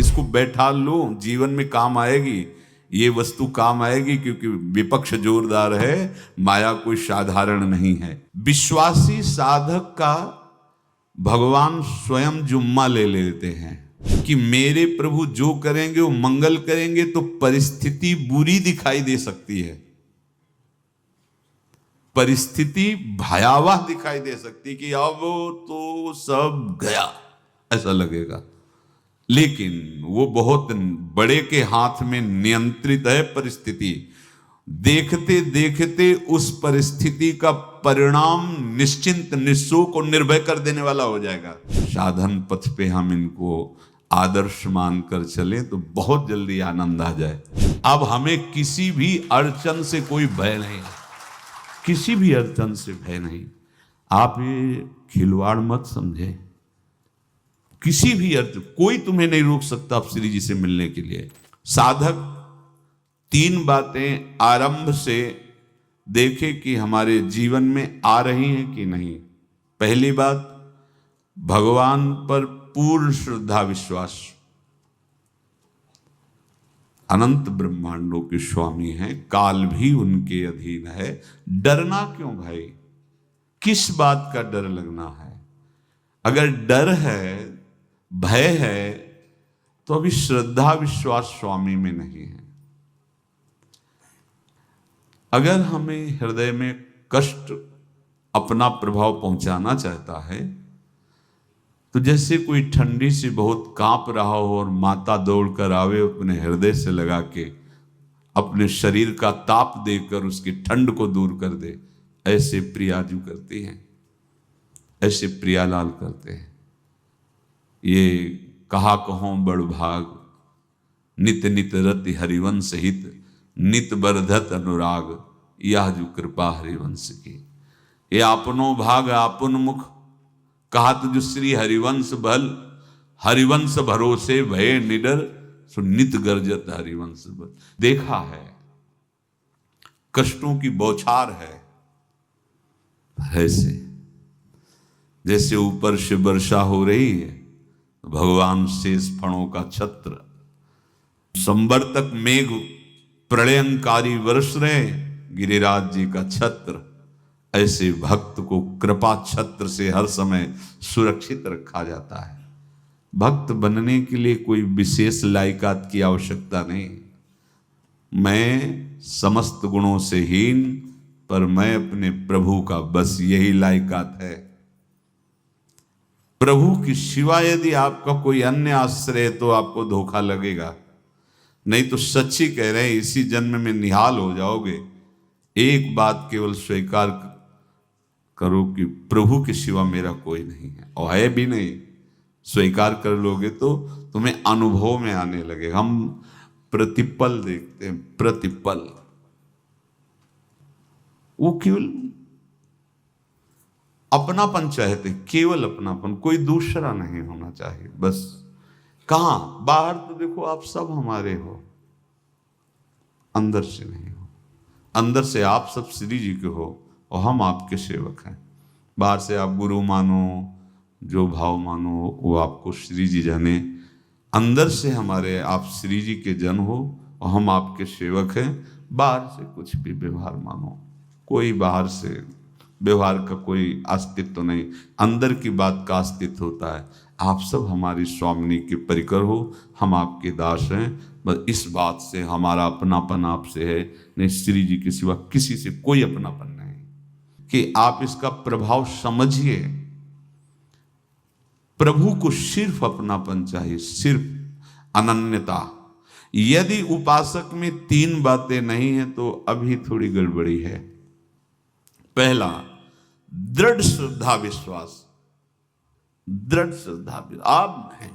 इसको बैठा लो, जीवन में काम आएगी, ये वस्तु काम आएगी, क्योंकि विपक्ष जोरदार है, माया कोई साधारण नहीं है। विश्वासी साधक का भगवान स्वयं जुम्मा ले लेते हैं कि मेरे प्रभु जो करेंगे वो मंगल करेंगे। तो परिस्थिति बुरी दिखाई दे सकती है, परिस्थिति भयावह दिखाई दे सकती कि अब तो सब गया, ऐसा लगेगा, लेकिन वो बहुत बड़े के हाथ में नियंत्रित है परिस्थिति। देखते देखते उस परिस्थिति का परिणाम निश्चिंत, निःशोक और निर्भय कर देने वाला हो जाएगा। साधन पथ पे हम इनको आदर्श मानकर चले तो बहुत जल्दी आनंद आ जाए। अब हमें किसी भी अड़चन से कोई भय नहीं, किसी भी अड़चन से भय नहीं। आप ये खिलवाड़ मत समझे, किसी भी अर्थ कोई तुम्हें नहीं रोक सकता आप श्री जी से मिलने के लिए। साधक 3 बातें आरंभ से देखे कि हमारे जीवन में आ रही हैं कि नहीं। पहली बात, भगवान पर पूर्ण श्रद्धा विश्वास। अनंत ब्रह्मांडों के स्वामी हैं, काल भी उनके अधीन है। डरना क्यों भाई, किस बात का डर लगना है? अगर डर है, भय है, तो अभी श्रद्धा विश्वास स्वामी में नहीं है। अगर हमें हृदय में कष्ट अपना प्रभाव पहुंचाना चाहता है, तो जैसे कोई ठंडी से बहुत कांप रहा हो और माता दौड़कर आवे, अपने हृदय से लगा के अपने शरीर का ताप देकर उसकी ठंड को दूर कर दे, ऐसे प्रियाजू करती हैं, ऐसे प्रियालाल करते हैं। ये कहा कहो बड़ भाग, नित नित रति हरिवंश हित, नित बरधत अनुराग, यह जो कृपा हरिवंश की। ये आपनो भाग आपन मुख, कहत जो श्री हरिवंश बल, हरिवंश भरोसे भय निडर, सो नित गर्जत हरिवंश बल। देखा है, कष्टों की बौछार है, ऐसे जैसे ऊपर से वर्षा हो रही है, भगवान शेष फणों का छत्र, संवर्तक मेघ प्रलयंकारी वर्ष रहे, गिरिराज जी का छत्र। ऐसे भक्त को कृपा छत्र से हर समय सुरक्षित रखा जाता है। भक्त बनने के लिए कोई विशेष लायकात की आवश्यकता नहीं। मैं समस्त गुणों से हीन, पर मैं अपने प्रभु का, बस यही लायकात है। प्रभु की सिवा यदि आपका कोई अन्य आश्रय है तो आपको धोखा लगेगा। नहीं तो सच्ची कह रहे हैं, इसी जन्म में निहाल हो जाओगे। एक बात केवल स्वीकार करो कि प्रभु के सिवा मेरा कोई नहीं है, और है भी नहीं। स्वीकार कर लोगे तो तुम्हें अनुभव में आने लगे। हम प्रतिपल देखते हैं, प्रतिपल, वो केवल अपनापन चाहते, केवल अपनापन, कोई दूसरा नहीं होना चाहिए बस। कहां बाहर तो देखो आप सब हमारे हो, अंदर से नहीं हो। अंदर से आप सब श्री जी के हो और हम आपके सेवक हैं। बाहर से आप गुरु मानो, जो भाव मानो वो आपको श्री जी जाने। अंदर से हमारे आप श्री जी के जन हो और हम आपके सेवक हैं। बाहर से कुछ भी व्यवहार मानो, कोई बाहर से व्यवहार का कोई अस्तित्व नहीं, अंदर की बात का अस्तित्व होता है। आप सब हमारी स्वामिनी के परिकर हो, हम आपके दास हैं। बस इस बात से हमारा अपनापन आपसे है, नहीं श्री जी के सिवा किसी से कोई अपनापन नहीं। कि आप इसका प्रभाव समझिए। प्रभु को सिर्फ अपनापन चाहिए, सिर्फ अनन्यता। यदि उपासक में 3 बातें नहीं है तो अभी थोड़ी गड़बड़ी है। पहला, दृढ़ श्रद्धा विश्वास। दृढ़ श्रद्धा, अब नहीं,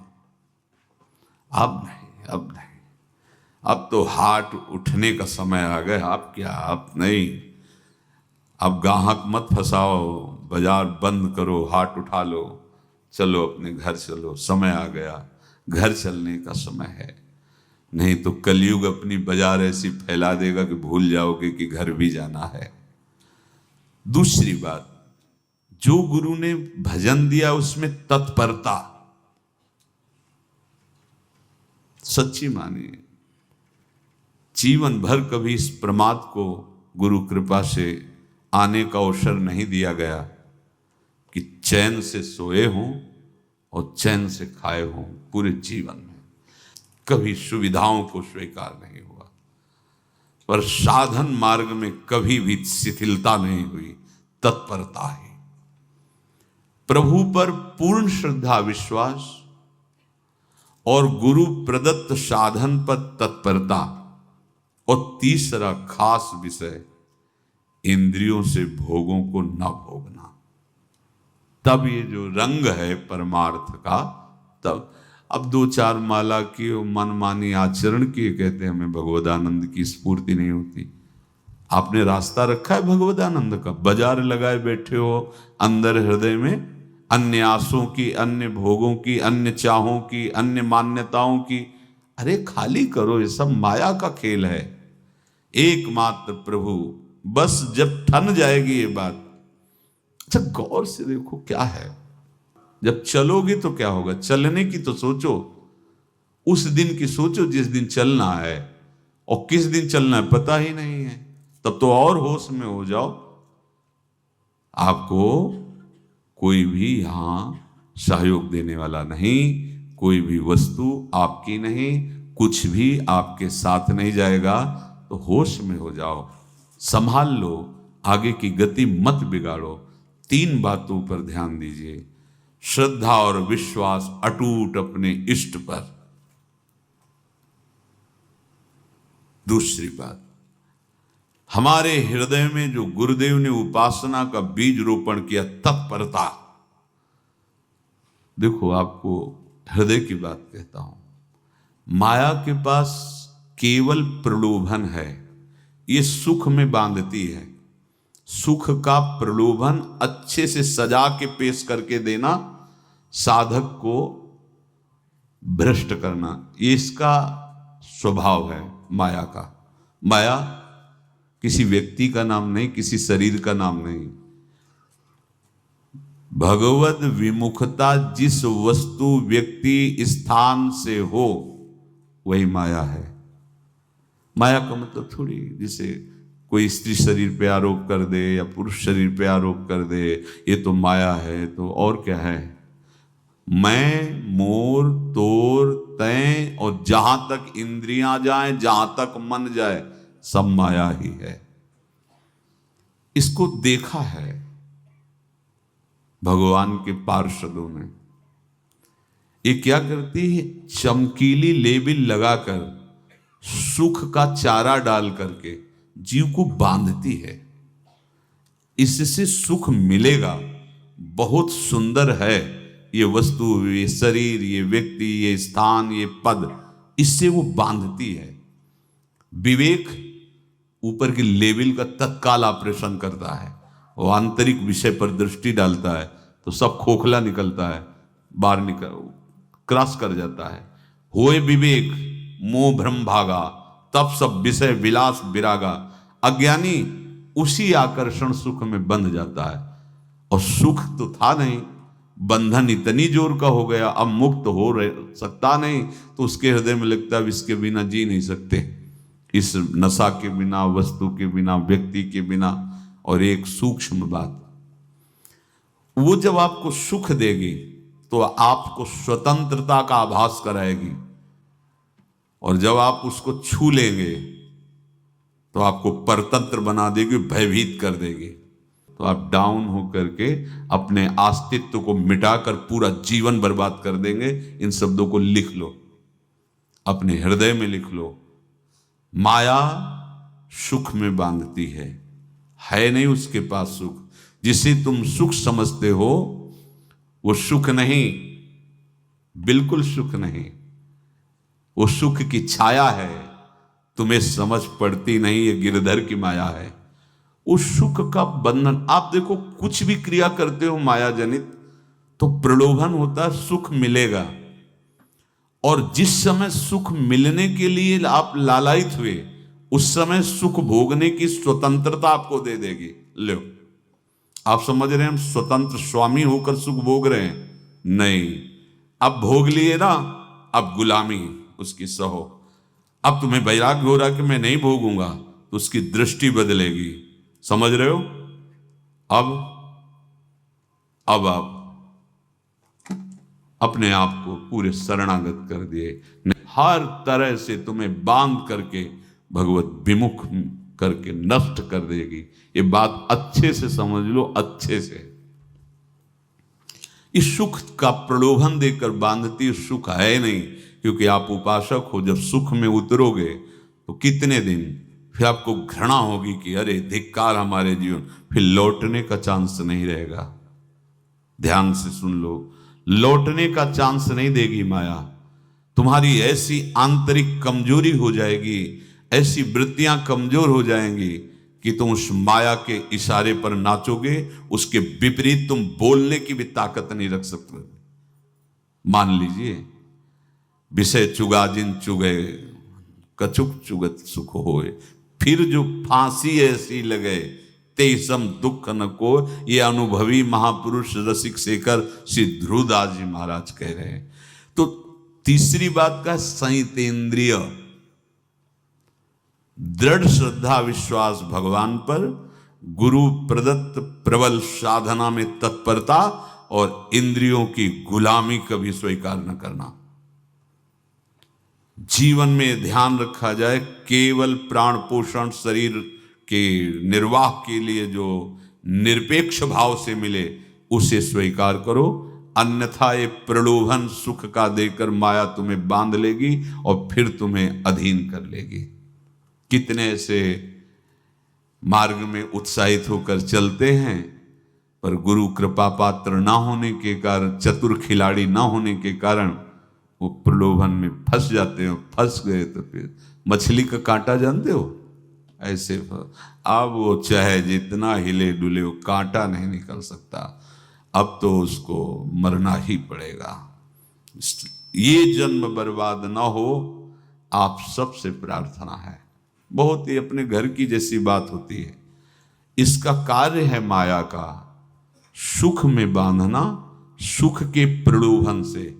अब नहीं, अब नहीं, अब तो हाथ उठने का समय आ गया। अब क्या, अब नहीं, अब गाहक मत फंसाओ, बाजार बंद करो, हाथ उठा लो, चलो अपने घर चलो, समय आ गया, घर चलने का समय है। नहीं तो कलयुग अपनी बाजार ऐसी फैला देगा कि भूल जाओगे कि घर भी जाना है। दूसरी बात, जो गुरु ने भजन दिया उसमें तत्परता। सच्ची मानिए। जीवन भर कभी इस प्रमाद को गुरु कृपा से आने का अवसर नहीं दिया गया कि चैन से सोए हों और चैन से खाए हों। पूरे जीवन में कभी सुविधाओं को स्वीकार नहीं हुआ, पर साधन मार्ग में कभी भी शिथिलता नहीं हुई, तत्परता ही। प्रभु पर पूर्ण श्रद्धा विश्वास और गुरु प्रदत्त साधन पर तत्परता, और तीसरा खास विषय इंद्रियों से भोगों को न भोगना। तब ये जो रंग है परमार्थ का, तब अब 2-4 माला की मनमानी आचरण की कहते हैं हमें भगवदानंद की स्फूर्ति नहीं होती। आपने रास्ता रखा है भगवदानंद का, बाजार लगाए बैठे हो अंदर हृदय में अन्य आसों की, अन्य भोगों की, अन्य चाहों की, अन्य मान्यताओं की। अरे खाली करो, ये सब माया का खेल है। एकमात्र प्रभु, बस जब ठन जाएगी ये बात। अच्छा गौर से देखो क्या है, जब चलोगे तो क्या होगा, चलने की तो सोचो, उस दिन की सोचो जिस दिन चलना है, और किस दिन चलना है पता ही नहीं है, तब तो और होश में हो जाओ। आपको कोई भी यहां सहयोग देने वाला नहीं, कोई भी वस्तु आपकी नहीं, कुछ भी आपके साथ नहीं जाएगा। तो होश में हो जाओ, संभाल लो, आगे की गति मत बिगाड़ो। 3 बातों पर ध्यान दीजिए, श्रद्धा और विश्वास अटूट अपने इष्ट पर। दूसरी बात, हमारे हृदय में जो गुरुदेव ने उपासना का बीज रोपण किया, तत्परता। देखो आपको हृदय की बात कहता हूं, माया के पास केवल प्रलोभन है, ये सुख में बांधती है। सुख का प्रलोभन अच्छे से सजा के पेश करके देना, साधक को भ्रष्ट करना, ये इसका स्वभाव है माया का। माया किसी व्यक्ति का नाम नहीं, किसी शरीर का नाम नहीं। भगवत विमुखता जिस वस्तु व्यक्ति स्थान से हो वही माया है। माया का मतलब थोड़ी जिसे कोई स्त्री शरीर पे आरोप कर दे या पुरुष शरीर पे आरोप कर दे, ये तो माया है, तो और क्या है। मैं, मोर, तोर, तय और जहां तक इंद्रियां जाएं, जहां तक मन जाए, सब माया ही है। इसको देखा है भगवान के पार्षदों ने। ये क्या करती है, चमकीली लेबिल लगाकर, सुख का चारा डाल करके जीव को बांधती है। इससे सुख मिलेगा, बहुत सुंदर है ये वस्तु, ये शरीर, ये व्यक्ति, ये स्थान, ये पद, इससे वो बांधती है। विवेक ऊपर की लेवल का तत्काल ऑपरेशन करता है, वो आंतरिक विषय पर दृष्टि डालता है तो सब खोखला निकलता है, बाहर निकल क्रॉस कर जाता है। होए विवेक मोह भ्रम भागा, तब सब विषय विलास विरागा। अज्ञानी उसी आकर्षण सुख में बंध जाता है, और सुख तो था नहीं, बंधन इतनी जोर का हो गया, अब मुक्त हो सकता नहीं, तो उसके हृदय में लगता है इसके बिना जी नहीं सकते, इस नशा के बिना, वस्तु के बिना, व्यक्ति के बिना। और एक सूक्ष्म बात, वो जब आपको सुख देगी तो आपको स्वतंत्रता का आभास कराएगी, और जब आप उसको छू लेंगे तो आपको परतंत्र बना देगी, भयभीत कर देगी। तो आप डाउन होकर के अपने अस्तित्व को मिटाकर पूरा जीवन बर्बाद कर देंगे। इन शब्दों को लिख लो, अपने हृदय में लिख लो। माया सुख में बांधती है नहीं उसके पास सुख। जिसे तुम सुख समझते हो वो सुख नहीं, बिल्कुल सुख नहीं, वो सुख की छाया है, तुम्हें समझ पड़ती नहीं, ये गिरधर की माया है। उस सुख का बंधन, आप देखो कुछ भी क्रिया करते हो माया जनित तो प्रलोभन होता है, सुख मिलेगा, और जिस समय सुख मिलने के लिए आप लालायित हुए उस समय सुख भोगने की स्वतंत्रता आपको दे देगी। लो, आप समझ रहे हैं हम स्वतंत्र स्वामी होकर सुख भोग रहे हैं? नहीं, अब भोग लिए ना, अब गुलामी, उसकी सहो। अब तुम्हें वैराग्य हो रहा कि मैं नहीं भोगूंगा, तो उसकी दृष्टि बदलेगी। समझ रहे हो? अब आप अपने आप को पूरे शरणागत कर दिए, हर तरह से तुम्हें बांध करके भगवत विमुख करके नष्ट कर देगी। ये बात अच्छे से समझ लो, अच्छे से। इस सुख का प्रलोभन देकर बांधती सुख है नहीं, क्योंकि आप उपासक हो। जब सुख में उतरोगे तो कितने दिन फिर आपको घृणा होगी कि अरे धिक्कार हमारे जीवन, फिर लौटने का चांस नहीं रहेगा। ध्यान से सुन लो, लौटने का चांस नहीं देगी माया। तुम्हारी ऐसी आंतरिक कमजोरी हो जाएगी, ऐसी वृत्तियां कमजोर हो जाएंगी कि तुम उस माया के इशारे पर नाचोगे, उसके विपरीत तुम बोलने की भी ताकत नहीं रख सकते। मान लीजिए, विषय चुगा जिन चुगे, कछुक चुगत सुख होए, फिर जो फांसी ऐसी लगे तेसम दुख न को। ये अनुभवी महापुरुष रसिक शेखर श्री ध्रुवदास जी महाराज कह रहे हैं। तो तीसरी बात का संयतेंद्रिय, दृढ़ श्रद्धा विश्वास भगवान पर, गुरु प्रदत्त प्रबल साधना में तत्परता, और इंद्रियों की गुलामी कभी स्वीकार न करना। जीवन में ध्यान रखा जाए, केवल प्राण पोषण शरीर के निर्वाह के लिए जो निरपेक्ष भाव से मिले उसे स्वीकार करो, अन्यथा ये प्रलोभन सुख का देकर माया तुम्हें बांध लेगी और फिर तुम्हें अधीन कर लेगी। कितने ऐसे मार्ग में उत्साहित होकर चलते हैं, पर गुरु कृपा पात्र ना होने के कारण, चतुर खिलाड़ी ना होने के कारण वो प्रलोभन में फंस जाते हैं। फंस गए तो फिर मछली का कांटा जानते हो, ऐसे अब वो चाहे जितना हिले डुले, वो कांटा नहीं निकल सकता। अब तो उसको मरना ही पड़ेगा। ये जन्म बर्बाद ना हो, आप सबसे प्रार्थना है। बहुत ही अपने घर की जैसी बात होती है। इसका कार्य है माया का सुख में बांधना, सुख के प्रलोभन से।